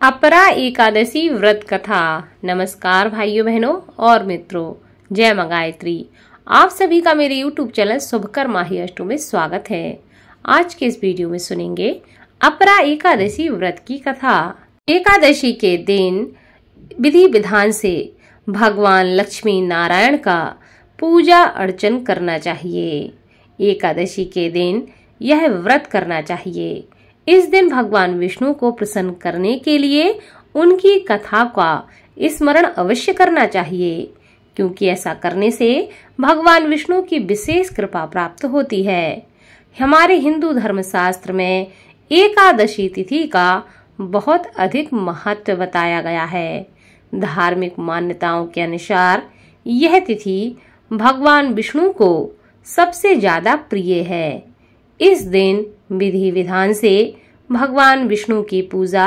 अपरा एकादशी व्रत कथा। नमस्कार भाइयों बहनों और मित्रों, जय मां गायत्री। आप सभी का मेरे YouTube चैनल शुभकर माही अष्टों में स्वागत है। आज के इस वीडियो में सुनेंगे अपरा एकादशी व्रत की कथा। एकादशी के दिन विधि विधान से भगवान लक्ष्मी नारायण का पूजा अर्चन करना चाहिए। एकादशी के दिन यह व्रत करना चाहिए। इस दिन भगवान विष्णु को प्रसन्न करने के लिए उनकी कथा का स्मरण अवश्य करना चाहिए, क्योंकि ऐसा करने से भगवान विष्णु की विशेष कृपा प्राप्त होती है। हमारे हिंदू धर्मशास्त्र में एकादशी तिथि का बहुत अधिक महत्व बताया गया है। धार्मिक मान्यताओं के अनुसार यह तिथि भगवान विष्णु को सबसे ज्यादा प्रिय है। इस दिन विधि विधान से भगवान विष्णु की पूजा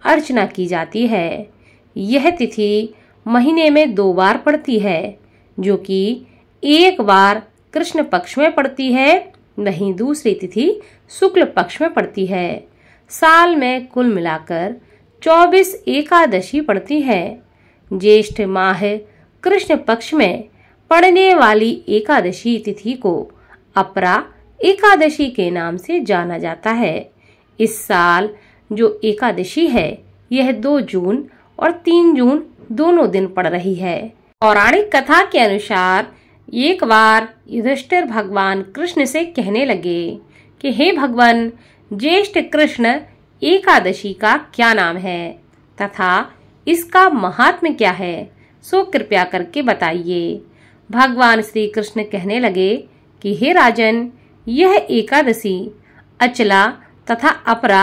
अर्चना की जाती है। यह तिथि महीने में 2 बार पड़ती है, जो कि एक बार कृष्ण पक्ष में पड़ती है, वहीं दूसरी तिथि शुक्ल पक्ष में पड़ती है। साल में कुल मिलाकर 24 एकादशी पड़ती है। ज्येष्ठ माह कृष्ण पक्ष में पड़ने वाली एकादशी तिथि को अपरा एकादशी के नाम से जाना जाता है। इस साल जो एकादशी है यह 2 जून और 3 जून दोनों दिन पड़ रही है। पौराणिक कथा के अनुसार एक बार युधिष्ठिर भगवान कृष्ण से कहने लगे कि हे भगवान, ज्येष्ठ कृष्ण एकादशी का क्या नाम है तथा इसका महात्म्य क्या है, सो कृपया करके बताइए। भगवान श्री कृष्ण कहने लगे कि हे राजन, यह एकादशी अचला तथा अपरा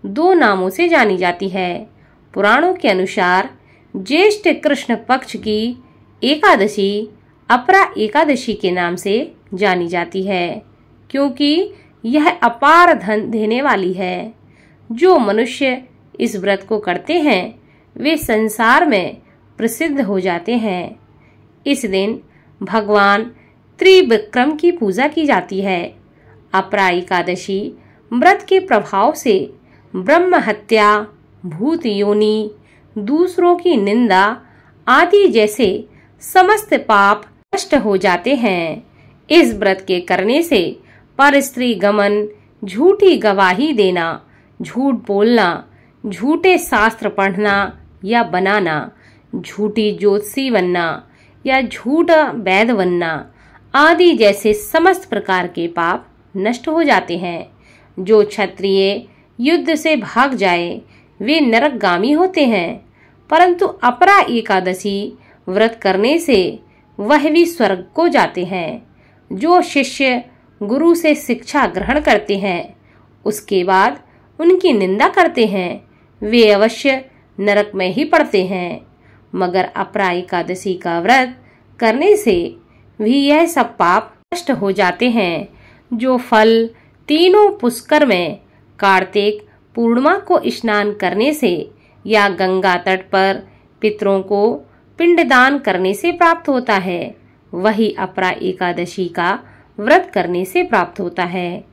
2 नामों से जानी जाती है। पुराणों के अनुसार ज्येष्ठ कृष्ण पक्ष की एकादशी अपरा एकादशी के नाम से जानी जाती है, क्योंकि यह अपार धन देने वाली है। जो मनुष्य इस व्रत को करते हैं वे संसार में प्रसिद्ध हो जाते हैं। इस दिन भगवान त्रिविक्रम की पूजा की जाती है। अपरा एकादशी व्रत के प्रभाव से ब्रह्म हत्या, भूत योनि, दूसरों की निंदा आदि जैसे समस्त पाप नष्ट हो जाते हैं। इस व्रत के करने से परस्त्री गमन, झूठी गवाही देना, झूठ बोलना, झूठे शास्त्र पढ़ना या बनाना, झूठी ज्योतिषी बनना या झूठा वैद बनना आदि जैसे समस्त प्रकार के पाप नष्ट हो जाते हैं। जो क्षत्रिय युद्ध से भाग जाए वे नरकगामी होते हैं, परंतु अपरा एकादशी व्रत करने से वह भी स्वर्ग को जाते हैं। जो शिष्य गुरु से शिक्षा ग्रहण करते हैं उसके बाद उनकी निंदा करते हैं वे अवश्य नरक में ही पड़ते हैं, मगर अपरा एकादशी का व्रत करने से भी यह सब पाप नष्ट हो जाते हैं। जो फल तीनों पुष्कर में कार्तिक पूर्णिमा को स्नान करने से या गंगा तट पर पितरों को पिंडदान करने से प्राप्त होता है, वही अपरा एकादशी का व्रत करने से प्राप्त होता है।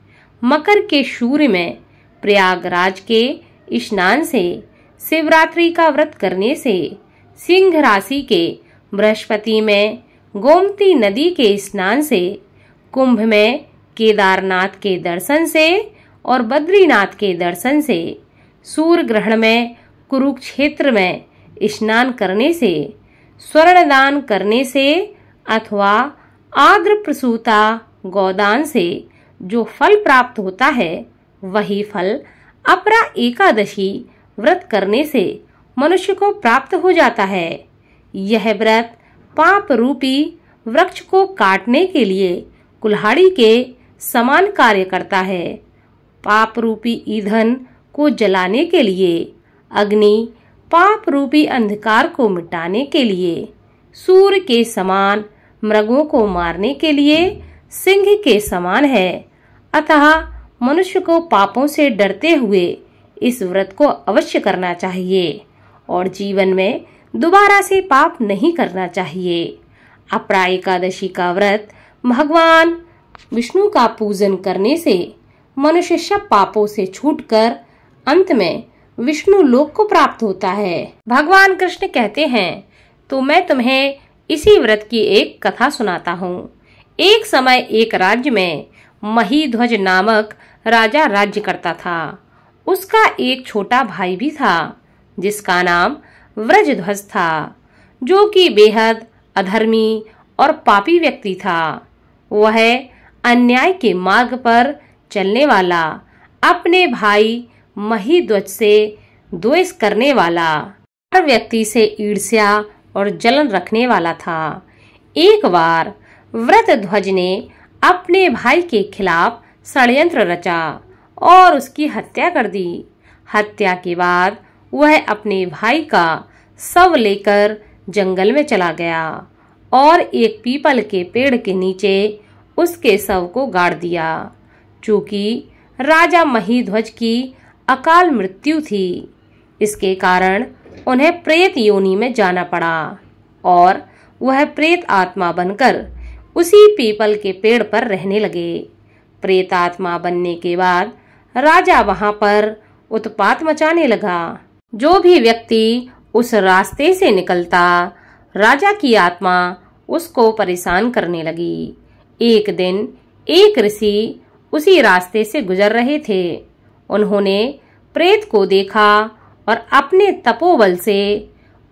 मकर के सूर्य में प्रयागराज के स्नान से, शिवरात्रि का व्रत करने से, सिंह राशि के बृहस्पति में गोमती नदी के स्नान से, कुंभ में केदारनाथ के दर्शन से और बद्रीनाथ के दर्शन से, सूर्य ग्रहण में कुरुक्षेत्र में स्नान करने से, स्वर्ण दान करने से अथवा आद्र प्रसूता गोदान से जो फल प्राप्त होता है वही फल अपरा एकादशी व्रत करने से मनुष्य को प्राप्त हो जाता है। यह व्रत पाप रूपी वृक्ष को काटने के लिए कुल्हाड़ी के समान कार्य करता है। पाप रूपी ईंधन को जलाने के लिए अग्नि, पाप रूपी अंधकार को मिटाने के लिए सूर्य के समान, मृगों को मारने के लिए सिंह के समान है। अतः मनुष्य को पापों से डरते हुए इस व्रत को अवश्य करना चाहिए और जीवन में दोबारा से पाप नहीं करना चाहिए। अपरा एकादशी का व्रत भगवान विष्णु का पूजन करने से मनुष्य सब पापों से छूटकर अंत में विष्णु लोक को प्राप्त होता है। भगवान कृष्ण कहते हैं, तो मैं तुम्हें इसी व्रत की एक कथा सुनाता हूँ। एक समय एक राज्य में महीध्वज नामक राजा राज्य करता था। उसका एक छोटा भाई भी था जिसका नाम व्रजध्वज था, जो कि बेहद अधर्मी और पापी व्यक्ति था। वह अन्याय के मार्ग पर चलने वाला, अपने भाई महीध्वज से द्वेष करने वाला, हर व्यक्ति से ईर्ष्या और जलन रखने वाला था। एक बार व्रतध्वज ने अपने भाई के खिलाफ षड्यंत्र रचा और उसकी हत्या कर दी। हत्या के बाद वह अपने भाई का शव लेकर जंगल में चला गया और एक पीपल के पेड़ के नीचे उसके शव को गाड़ दिया। चूंकि राजा महीध्वज की अकाल मृत्यु थी, इसके कारण उन्हें प्रेत योनि में जाना पड़ा और वह प्रेत आत्मा बनकर उसी पीपल के पेड़ पर रहने लगे। प्रेत आत्मा बनने के बाद राजा वहां पर उत्पात मचाने लगा। जो भी व्यक्ति उस रास्ते से निकलता, राजा की आत्मा उसको परेशान करने लगी। एक दिन एक ऋषि उसी रास्ते से गुजर रहे थे। उन्होंने प्रेत को देखा और अपने तपोबल से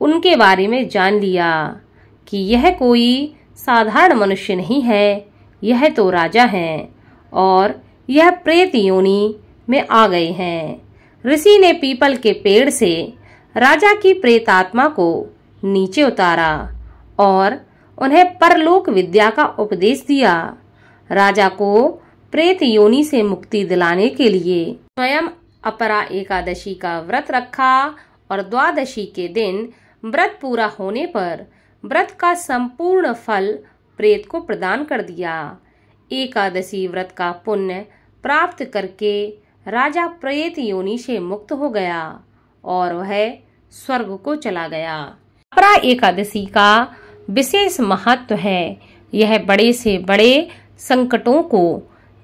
उनके बारे में जान लिया कि यह कोई साधारण मनुष्य नहीं है, यह तो राजा हैं और यह प्रेत योनि में आ गए हैं। ऋषि ने पीपल के पेड़ से राजा की प्रेत आत्मा को नीचे उतारा और उन्हें परलोक विद्या का उपदेश दिया। राजा को प्रेत योनि से मुक्ति दिलाने के लिए स्वयं अपरा एकादशी का व्रत रखा और द्वादशी के दिन व्रत पूरा होने पर व्रत का संपूर्ण फल प्रेत को प्रदान कर दिया। एकादशी व्रत का पुण्य प्राप्त करके राजा प्रेत योनि से मुक्त हो गया और वह स्वर्ग को चला गया। अपरा एकादशी का विशेष महत्व है। यह बड़े से बड़े संकटों को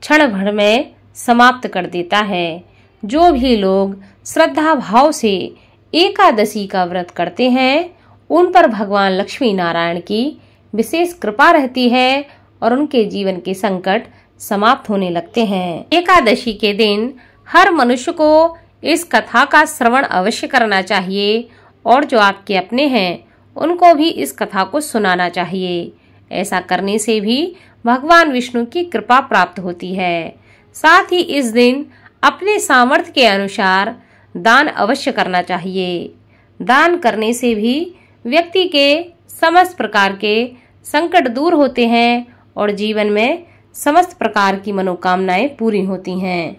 क्षण भर में समाप्त कर देता है। जो भी लोग श्रद्धा भाव से एकादशी का व्रत करते हैं, उन पर भगवान लक्ष्मी नारायण की विशेष कृपा रहती है और उनके जीवन के संकट समाप्त होने लगते हैं। एकादशी के दिन हर मनुष्य को इस कथा का श्रवण अवश्य करना चाहिए और जो आपके अपने हैं उनको भी इस कथा को सुनाना चाहिए। ऐसा करने से भी भगवान विष्णु की कृपा प्राप्त होती है। साथ ही इस दिन अपने सामर्थ्य के अनुसार दान अवश्य करना चाहिए। दान करने से भी व्यक्ति के समस्त प्रकार के संकट दूर होते हैं और जीवन में समस्त प्रकार की मनोकामनाएं पूरी होती हैं।